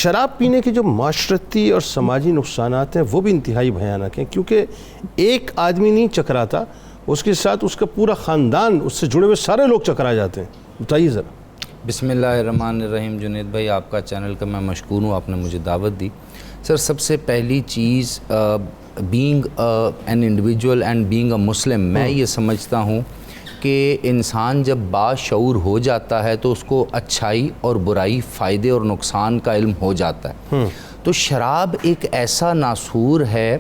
شراب پینے کے جو معاشرتی اور سماجی نقصانات ہیں وہ بھی انتہائی بھیانک ہیں، کیونکہ ایک آدمی نہیں چکراتا، اس کے ساتھ اس کا پورا خاندان، اس سے جڑے ہوئے سارے لوگ چکرا جاتے ہیں۔ بتائیے ذرا۔ بسم اللہ الرحمن الرحیم۔ جنید بھائی، آپ کا چینل کا میں مشکور ہوں، آپ نے مجھے دعوت دی۔ سر، سب سے پہلی چیز being an individual and being a Muslim, میں یہ سمجھتا ہوں کہ انسان جب باشعور ہو جاتا ہے تو اس کو اچھائی اور برائی، فائدے اور نقصان کا علم ہو جاتا ہے۔ تو شراب ایک ایسا ناسور ہے،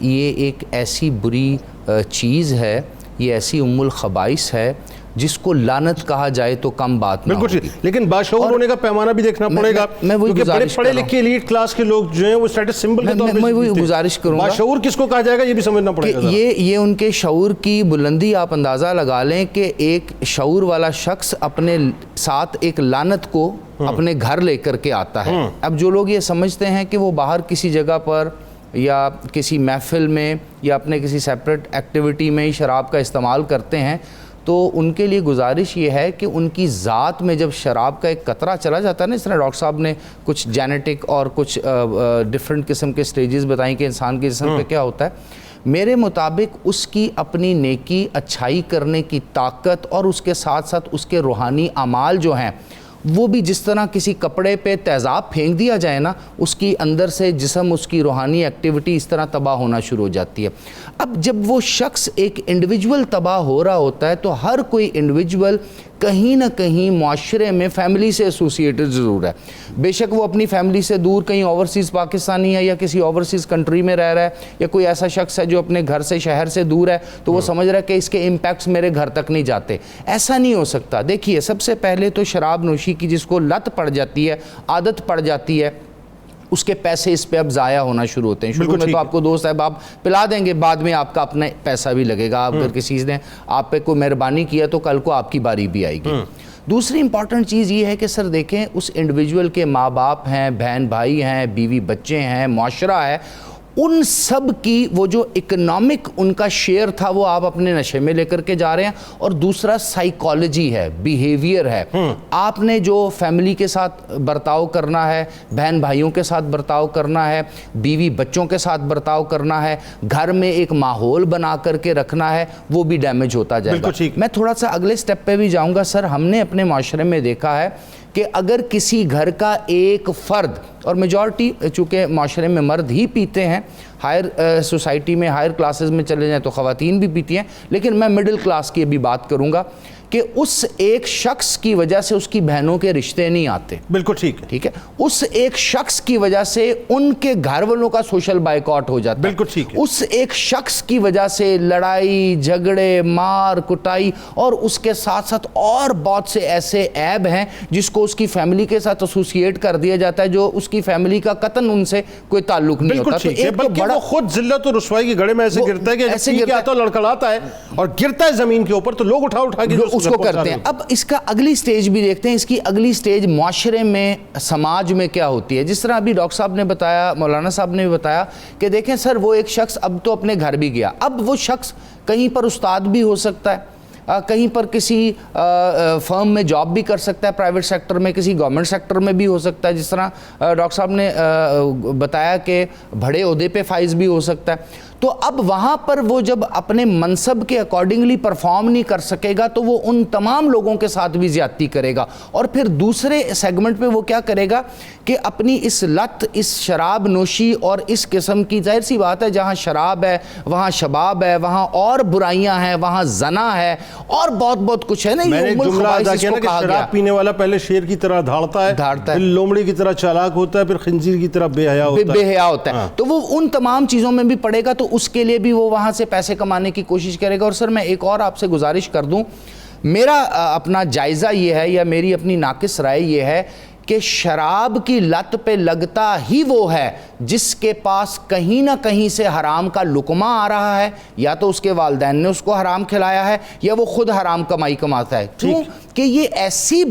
یہ ایک ایسی بری چیز ہے، یہ ایسی ام الخبائث ہے جس کو لعنت کہا جائے تو کم بات نہ ہوگی۔ لیکن باشعور ہونے کا پیمانہ بھی دیکھنا پڑے گا، کیونکہ بڑے پڑھے لکھے ایلیٹ کلاس کے لوگ جو ہیں وہ اسٹیٹس سمبل کے طور پہ، میں وہی گزارش کروں گا، باشعور کس کو کہا جائے گا یہ بھی سمجھنا پڑے گا۔ یہ ان کے شعور کی بلندی آپ اندازہ لگا لیں کہ ایک شعور والا شخص اپنے ساتھ ایک لعنت کو اپنے گھر لے کر کے آتا ہے۔ اب جو لوگ یہ سمجھتے ہیں کہ وہ باہر کسی جگہ پر یا کسی محفل میں یا اپنے کسی سیپریٹ ایکٹیویٹی میں شراب کا استعمال کرتے ہیں، تو ان کے لیے گزارش یہ ہے کہ ان کی ذات میں جب شراب کا ایک قطرہ چلا جاتا ہے نا، اس طرح ڈاکٹر صاحب نے کچھ جینیٹک اور کچھ ڈیفرنٹ قسم کے سٹیجز بتائیں کہ انسان کے جسم پہ کیا ہوتا ہے، میرے مطابق اس کی اپنی نیکی، اچھائی کرنے کی طاقت اور اس کے ساتھ ساتھ اس کے روحانی اعمال جو ہیں وہ بھی جس طرح کسی کپڑے پہ تیزاب پھینک دیا جائے نا، اس کی اندر سے جسم، اس کی روحانی ایکٹیویٹی اس طرح تباہ ہونا شروع ہو جاتی ہے۔ اب جب وہ شخص ایک انڈیویجول تباہ ہو رہا ہوتا ہے تو ہر کوئی انڈیویجول کہیں نہ کہیں معاشرے میں فیملی سے ایسوسیٹڈ ضرور ہے، بے شک وہ اپنی فیملی سے دور کہیں اوورسیز پاکستانی ہے یا کسی اوورسیز کنٹری میں رہ رہا ہے، یا کوئی ایسا شخص ہے جو اپنے گھر سے، شہر سے دور ہے، تو وہ سمجھ رہا ہے کہ اس کے امپیکٹس میرے گھر تک نہیں جاتے۔ ایسا نہیں ہو سکتا۔ دیکھیے، سب سے پہلے تو شراب نوشی کی جس کو لت پڑ جاتی ہے، عادت پڑ جاتی ہے، اس کے پیسے اس پہ اب ضائع ہونا شروع ہوتے ہیں۔ شروع میں تو آپ کو دوست صاحب آپ پلا دیں گے، بعد میں آپ کا اپنا پیسہ بھی لگے گا۔ اگر کسی نے آپ پہ کوئی مہربانی کیا تو کل کو آپ کی باری بھی آئے گی۔ دوسری امپورٹنٹ چیز یہ ہے کہ سر دیکھیں، اس انڈیویجول کے ماں باپ ہیں، بہن بھائی ہیں، بیوی بچے ہیں، معاشرہ ہے، ان سب کی وہ جو اکنامک ان کا شیئر تھا وہ آپ اپنے نشے میں لے کر کے جا رہے ہیں۔ اور دوسرا سائیکالوجی ہے، بیہیویئر ہے، آپ نے جو فیملی کے ساتھ برتاؤ کرنا ہے، بہن بھائیوں کے ساتھ برتاؤ کرنا ہے، بیوی بچوں کے ساتھ برتاؤ کرنا ہے، گھر میں ایک ماحول بنا کر کے رکھنا ہے، وہ بھی ڈیمیج ہوتا جائے گا۔ میں تھوڑا سا اگلے سٹیپ پہ بھی جاؤں گا۔ سر، ہم نے اپنے معاشرے میں دیکھا ہے کہ اگر کسی گھر کا ایک فرد، اور میجورٹی چونکہ معاشرے میں مرد ہی پیتے ہیں، ہائر سوسائٹی میں، ہائر کلاسز میں چلے جائیں تو خواتین بھی پیتی ہیں، لیکن میں مڈل کلاس کی ابھی بات کروں گا، کہ اس ایک شخص کی وجہ سے اس کی بہنوں کے رشتے نہیں آتے۔ بالکل ٹھیک ہے، ٹھیک ہے۔ اس ایک شخص کی وجہ سے ان کے گھر والوں کا سوشل بائیکاٹ ہو جاتا ہے۔ بالکل ٹھیک ہے۔ اس ایک شخص کی وجہ سے لڑائی جھگڑے، مار کٹائی، اور اس کے ساتھ ساتھ اور بہت سے ایسے عیب ہیں جس کو اس کی فیملی کے ساتھ ایسوسیٹ کر دیا جاتا ہے، جو اس کی فیملی کا قطعاً ان سے کوئی تعلق نہیں ہوتا۔ تو ایک بلکہ وہ خود ذلت اور رسوائی کے گڑھے میں ایسے گرتا ہے کہ ایسے گرتا ہے، لڑکڑاتا ہے اور گرتا ہے زمین کے اوپر، تو لوگ اٹھا کے اس کو کرتے ہیں۔ اب اس کا اگلی سٹیج بھی دیکھتے ہیں، اس کی اگلی سٹیج معاشرے میں، سماج میں کیا ہوتی ہے۔ جس طرح ابھی ڈاکٹر صاحب نے بتایا، مولانا صاحب نے بھی بتایا کہ دیکھیں سر، وہ ایک شخص اب تو اپنے گھر بھی گیا، اب وہ شخص کہیں پر استاد بھی ہو سکتا ہے، کہیں پر کسی فرم میں جاب بھی کر سکتا ہے، پرائیویٹ سیکٹر میں، کسی گورنمنٹ سیکٹر میں بھی ہو سکتا ہے، جس طرح ڈاکٹر صاحب نے بتایا کہ بڑے عہدے پہ فائز بھی ہو سکتا ہے۔ تو اب وہاں پر وہ جب اپنے منصب کے اکارڈنگلی پرفارم نہیں کر سکے گا تو وہ ان تمام لوگوں کے ساتھ بھی زیادتی کرے گا، اور پھر دوسرے سیگمنٹ پہ وہ کیا کرے گا کہ اپنی اس لت، اس شراب نوشی اور اس قسم کی، ظاہر سی بات ہے جہاں شراب ہے وہاں شباب ہے، وہاں اور برائیاں ہیں، وہاں زنا ہے اور بہت کچھ ہے نا۔ میں نے جملہ ادا کیا نا کہ شراب پینے والا پہلے شیر کی طرح دھاڑتا ہے، پھر لومڑی کی طرح چالاک ہوتا ہے، پھر خنزیر کی طرح بے حیا ہوتا ہے۔ تو وہ ان تمام چیزوں میں بھی پڑے گا، تو اس کے لیے بھی وہ وہاں سے پیسے کمانے کی کوشش کرے گا۔ اور سر، میں ایک اور آپ سے گزارش کر دوں، میرا اپنا جائزہ یہ ہے یا میری اپنی ناقص رائے یہ ہے کہ شراب کی لت پہ لگتا ہی وہ ہے جس کے پاس کہیں نہ کہیں سے حرام کا لقمہ آ رہا ہے، یا تو اس کے والدین نے اس کو حرام کھلایا ہے یا وہ خود حرام کمائی کماتا ہے۔ کیوں کہ یہ ایسی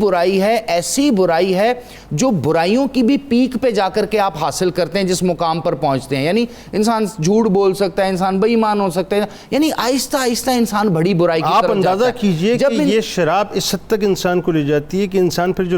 برائی ہے جو برائیوں کی بھی پیک پہ جا کر کے آپ حاصل کرتے ہیں جس مقام پر پہنچتے ہیں۔ یعنی انسان جھوٹ بول سکتا ہے، انسان بے ایمان ہو سکتا ہے، یعنی آہستہ آہستہ انسان بڑی برائی کی طرف جاتا ہے۔ آپ اندازہ کیجئے کہ یہ شراب اس حد تک انسان کو لے جاتی ہے کہ انسان پھر جو